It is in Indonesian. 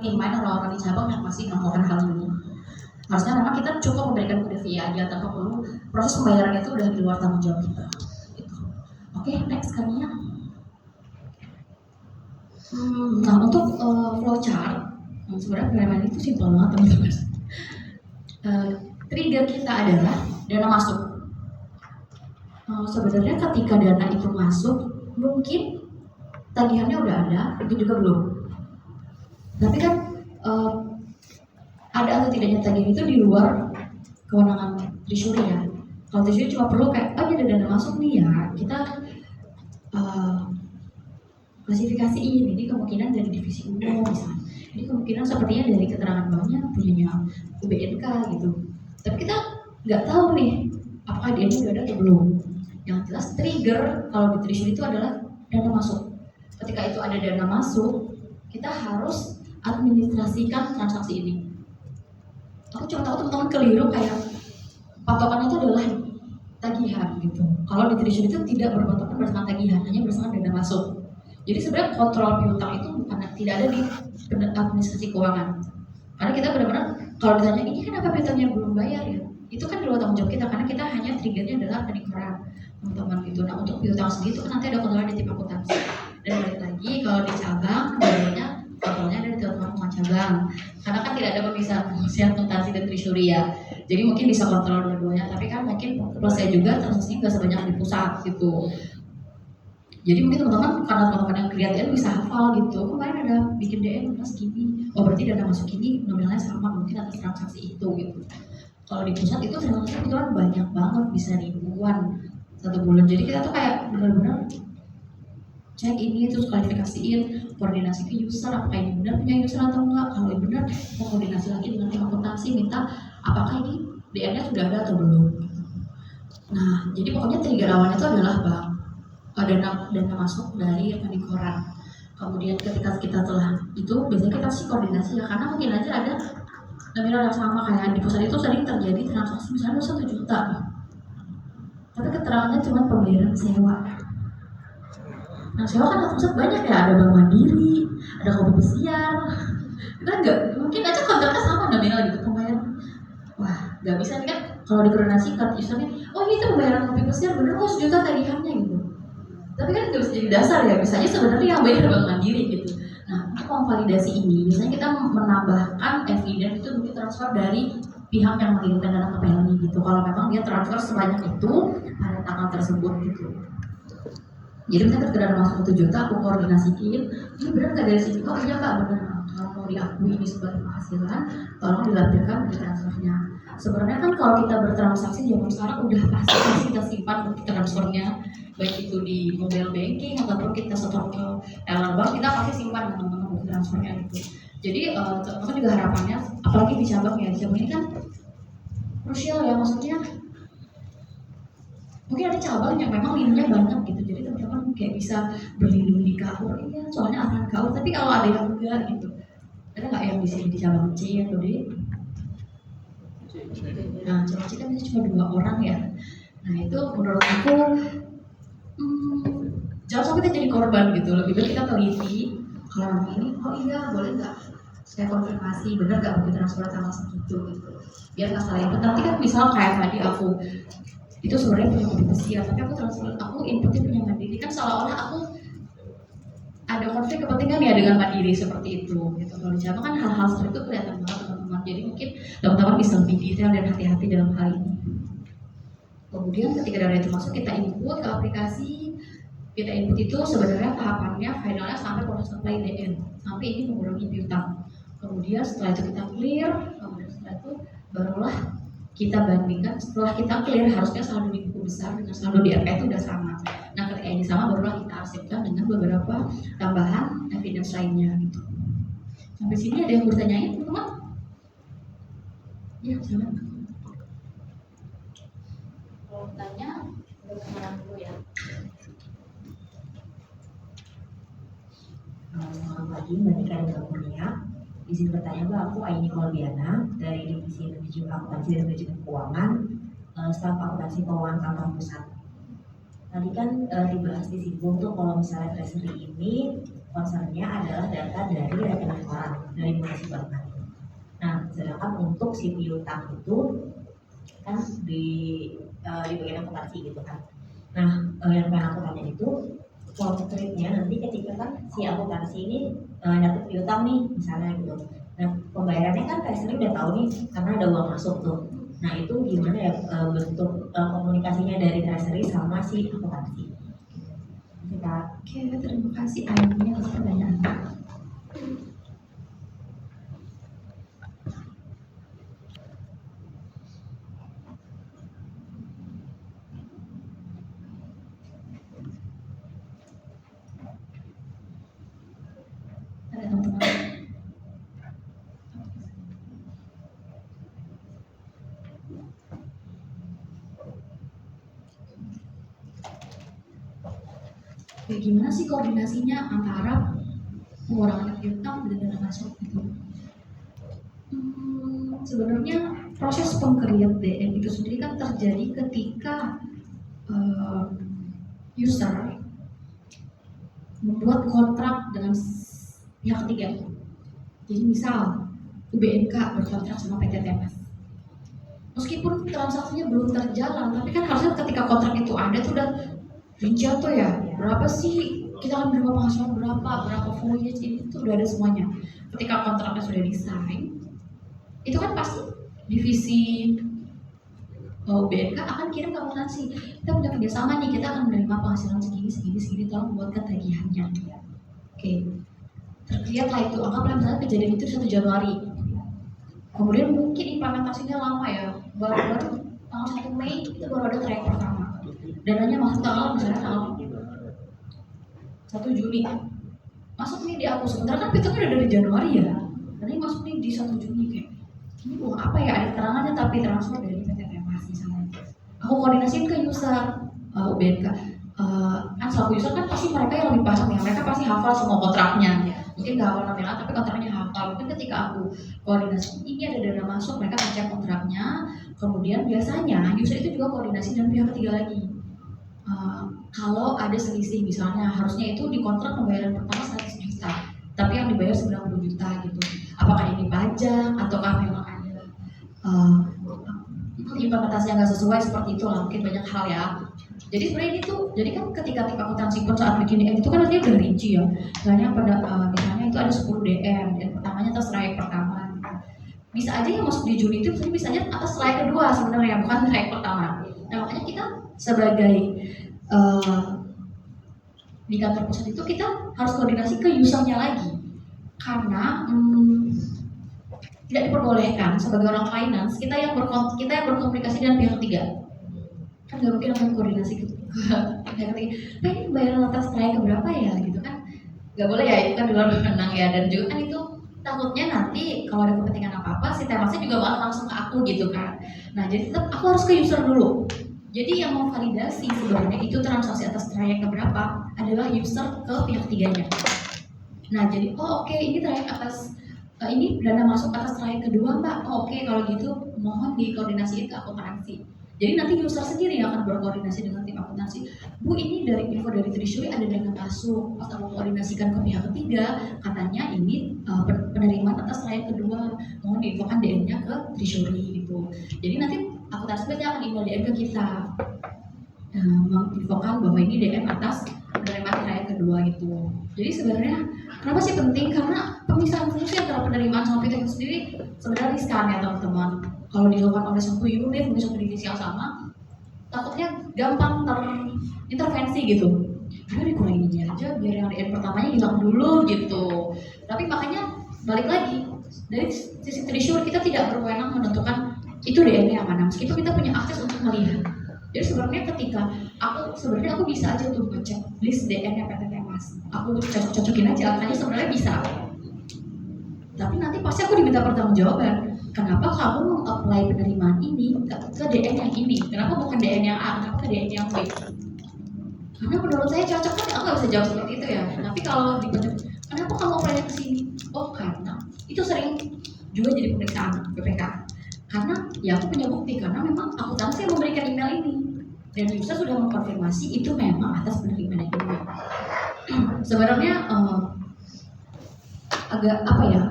Inline orang-orang di cabang yang masih melakukan hal ini. Harusnya memang kita cukup memberikan kode via aja tanpa perlu proses pembayarannya itu udah di luar tanggung jawab kita. Gitu. Oke, next kalinya. Nah untuk flowchart, sebenarnya penerimaan itu simpel banget teman-teman. Trigger kita adalah dana masuk. Sebenarnya ketika dana itu masuk, mungkin tagihannya udah ada, itu juga belum. Tapi kan ada atau tidaknya tagihan itu di luar kewenangan treasury ya. Kalau treasury cuma perlu kayak, oh ini ada dana masuk nih ya, kita klasifikasiin, ini kemungkinan dari divisi umum misalnya. Ini kemungkinan sepertinya dari keterangan banknya punyanya UBNK gitu. Tapi kita nggak tahu nih, apakah dia udah ada atau belum. Yang jelas trigger kalau di treasury itu adalah dana masuk. Ketika itu ada dana masuk, kita harus administrasikan transaksi ini. Aku cuma tahu teman-teman keliru kayak patokannya itu adalah tagihan gitu. Kalau di treasury itu tidak berpatokan berdasarkan tagihan, hanya berdasarkan dana masuk. Jadi sebenarnya kontrol piutang itu bukan tidak ada di administrasi keuangan. Karena kita benar-benar kalau ditanya ini kenapa piutangnya belum bayar ya, itu kan di luar tanggung jawab kita karena kita hanya triggernya adalah penikoran teman-teman gitu. Nah untuk piutang sendiri itu kan nanti ada kontrol di tim akuntansi. Dan balik lagi kalau di cabang biasanya kontrolnya ada di teman-teman cabang. Karena kan tidak ada pemisahan fungsi akuntansi dan treasury ya. Jadi mungkin bisa kontrol dua-duanya, tapi kan mungkin prosesnya juga transaksinya nggak sebanyak di pusat gitu. Jadi mungkin teman-teman karena teman-teman yang create DM bisa hafal gitu. Kemarin ada bikin DM mas gini, oh berarti dana masuk ini nominalnya sama mungkin atas transaksi itu gitu. Kalau di pusat itu transaksi itu kan banyak banget, bisa ribuan satu bulan. Jadi kita tuh kayak benar-benar cek ini terus klarifikasiin, koordinasi ke user apakah ini benar punya user atau enggak. Kalau ini benar, kita koordinasi lagi dengan tim akuntansi minta apakah ini DM-nya sudah ada atau belum. Nah, jadi pokoknya trigger awalnya itu adalah bank. Dana masuk dari rekening koran. Kemudian ketika kita telah itu biasanya kita sih koordinasi ya, karena mungkin aja ada nominal yang sama kayak di pusat itu sering terjadi transaksi misalnya 1 juta, tapi keterangannya cuma pembayaran sewa. Nah sewa kan pusat banyak ya, ada Bank Mandiri, ada Kopi Pesiar, kita nggak mungkin aja kontraknya sama nominal gitu pembayaran. Wah nggak bisa nih kan kalau dikoordinasikan misalnya, oh ini tuh pembayaran Kopi Pesiar bener kok 1 juta tagihannya gitu. Tapi kan itu bisa jadi dasar ya, misalnya sebenarnya yang bayar Bank Mandiri gitu. Nah, untuk memvalidasi ini, biasanya kita menambahkan evidence itu mungkin transfer dari pihak yang mengirimkan dana ke PLN gitu. Kalau memang dia transfer sebanyak itu pada tanggal tersebut gitu. Jadi misalnya ketika dana masuk 1 juta, aku koordinasiin, ini benar nggak dari sini? Oh iya kak, benar. Kalau mau diakui ini sebagai penghasilan, tolong dilampirkan di transfernya. Sebenarnya kan kalau kita bertransaksi zaman sekarang udah pasti kita simpan bukti transfernya, baik itu di mobile banking ataupun kita setor ke teller bank, kita pasti simpan teman-teman bukti transfernya itu. Jadi teman-teman juga harapannya, apalagi di cabang ya, di cabang ini kan krusial ya, maksudnya mungkin ada cabang yang memang linknya banyak gitu, jadi teman-teman kayak bisa berlindung di KUR, iya soalnya akan KUR, tapi kalau ada yang enggak gitu, ada nggak yang di sini di cabang C atau D? Nah cabang C kan bisa cuma 2 orang ya. Nah itu menurut aku jangan sampai kita jadi korban gitu, lebih baik kita teliti kalau memang ini, oh iya boleh nggak saya konfirmasi benar nggak bukti transfer tanggal segitu gitu, biar nggak salah input. Nanti kan misal kayak tadi aku itu sebenarnya punya Kopi Pesiar, tapi aku transfer, aku inputnya punya Mandiri, kan seolah-olah aku ada konflik kepentingan ya dengan Mandiri seperti itu gitu. Kalau di cabang kan hal-hal seperti itu kelihatan banget teman-teman, jadi mungkin teman-teman bisa lebih detail dan hati-hati dalam hal ini. Kemudian ketika dana itu masuk, kita input ke aplikasi, kita input itu sebenarnya tahapannya finalnya sampai proses apply DN, sampai ini mengurangi piutang. Kemudian setelah itu kita clear, kemudian setelah itu barulah kita bandingkan. Setelah kita clear harusnya saldo di buku besar dengan saldo di RK itu udah sama. Nah ketika ini sama barulah kita arsipkan dengan beberapa tambahan evidence lainnya gitu. Sampai sini ada yang bertanyain teman-teman? Ya silakan. Kalau tanya udah kenalan dulu ya. Selamat pagi, Mbak Nika dan Mbak Kurnia. Izin bertanya Mbak, aku Aini Kolbiana dari Divisi Manajemen Akuntansi dan Manajemen Keuangan, staf akuntansi keuangan kantor pusat. Tadi kan dibahas di sini untuk kalau misalnya treasury ini concernnya adalah data dari rekening orang, dari municipal bank. Nah, sedangkan untuk si piutang itu kan di bagian akuntansi gitu kan. Nah, yang pengen aku tanya itu konkretnya nanti ketika kan si akuntansi ini nyatet piutang nih misalnya gitu. Nah, pembayarannya kan treasury udah tahu nih karena ada uang masuk tuh. Nah, itu gimana ya bentuk komunikasinya dari treasury sama si akuntansi? Kita Oke, terima kasih Aini atas pertanyaannya. Ada teman-teman. Oke, gimana sih koordinasinya antara pengurangan piutang dan dana masuk gitu? Sebenarnya proses pengkreat DM itu sendiri kan terjadi ketika user membuat kontrak dengan pihak ketiga. Jadi misal UBNK berkontrak sama PT TMS. Meskipun transaksinya belum terjalan, tapi kan harusnya ketika kontrak itu ada tuh udah rincian tuh ya, berapa sih kita akan menerima penghasilan berapa voyage ini tuh udah ada semuanya. Ketika kontraknya sudah desain, itu kan pasti divisi UBNK akan kirim ke akuntansi. Kita punya kerjasama nih, kita akan menerima penghasilan segini, tolong buatkan tagihannya. Oke, terlihatlah itu, anggaplah misalnya kejadian itu 1 Januari. Kemudian mungkin implementasinya lama ya, baru tanggal 1 Mei itu baru ada trayek pertama. Dananya masuk misalnya tanggal 1 Juni. Masuk nih di aku, sebenarnya kan hitungnya udah dari Januari ya. Dan ini masuk nih di 1 Juni kayak, ini uang apa ya, ada keterangannya tapi transfer dari PT TMS misalnya. Aku koordinasiin ke user UBNK. Kan selaku user kan pasti mereka yang lebih paham ya, mereka pasti hafal semua kontraknya. Mungkin nggak hafal nominal tapi kontraknya hafal. Mungkin ketika aku koordinasi ini ada dana masuk, mereka ngecek kontraknya. Kemudian biasanya user itu juga koordinasi dengan pihak ketiga lagi. Kalau ada selisih misalnya harusnya itu di kontrak pembayaran pertama 100 juta, tapi yang dibayar 90 juta gitu. Apakah ini pajak ataukah memang ada implementasi yang nggak sesuai seperti itu lah, mungkin banyak hal ya. Jadi sebenarnya ini tuh, jadi kan ketika tim akuntansi pun saat bikin DM itu kan artinya udah rinci ya. Misalnya misalnya itu ada 10 DM, dan pertamanya atas trayek pertama. Bisa aja yang masuk di Juni itu bisa aja atas trayek kedua sebenarnya, bukan trayek pertama. Nah makanya kita sebagai di kantor pusat itu kita harus koordinasi ke usernya lagi, karena tidak diperbolehkan sebagai orang finance kita yang berkomunikasi dengan pihak ketiga. Kan nggak mungkin akan koordinasi ke pihak ketiga. Nah ini bayaran atas trayek keberapa ya gitu kan? Nggak boleh ya, itu kan di luar wewenang ya, dan juga kan itu takutnya nanti kalau ada kepentingan apa-apa si temasnya juga bakal langsung ke aku gitu kan. Nah jadi tetap aku harus ke user dulu. Jadi yang memvalidasi sebenarnya itu transaksi atas trayek keberapa adalah user ke pihak ketiganya. Nah jadi oke, ini trayek atas ini dana masuk atas trayek kedua mbak. Oke, kalau gitu mohon dikoordinasiin ke akuntansi. Jadi nanti user sendiri yang akan berkoordinasi dengan tim akuntansi. Bu, ini dari info dari treasury ada dana masuk, pas aku koordinasikan ke pihak ketiga, katanya ini penerimaan atas trayek kedua, mohon diinfokan DM-nya ke treasury gitu. Jadi nanti akuntansi banyak akan email DM ke kita, menginfokan bahwa ini DM atas penerimaan trayek kedua gitu. Jadi sebenarnya kenapa sih penting? Karena pemisahan fungsi antara penerimaan sama piutang itu sendiri sebenarnya riskan ya teman-teman. Kalau dilakukan oleh satu unit, mungkin satu divisi yang sama, takutnya gampang terintervensi gitu. Aduh dikurangin ini aja, biar yang DM pertamanya hilang dulu gitu. Tapi makanya balik lagi, dari sisi treasury kita tidak berwenang menentukan itu DM-nya yang mana, meskipun kita punya akses untuk melihat. Jadi sebenarnya ketika aku bisa aja tuh ngecek list DM-nya PT TMS, aku cocok-cocokin aja, makanya sebenarnya bisa. Tapi nanti pasti aku diminta pertanggungjawaban. Kenapa kamu meng-apply penerimaan ini ke DM yang ini? Kenapa bukan DM yang A? Kenapa ke DM yang B? Karena menurut saya cocok kan, aku nggak bisa jawab seperti itu ya. Tapi kalau dibaca, kenapa kamu apply ke sini? Oh karena itu sering juga jadi pemeriksaan BPK. Karena ya aku punya bukti, karena memang akuntansi yang memberikan email ini. Dan user sudah mengkonfirmasi itu memang atas penerimaan yang ini. Sebenarnya agak apa ya,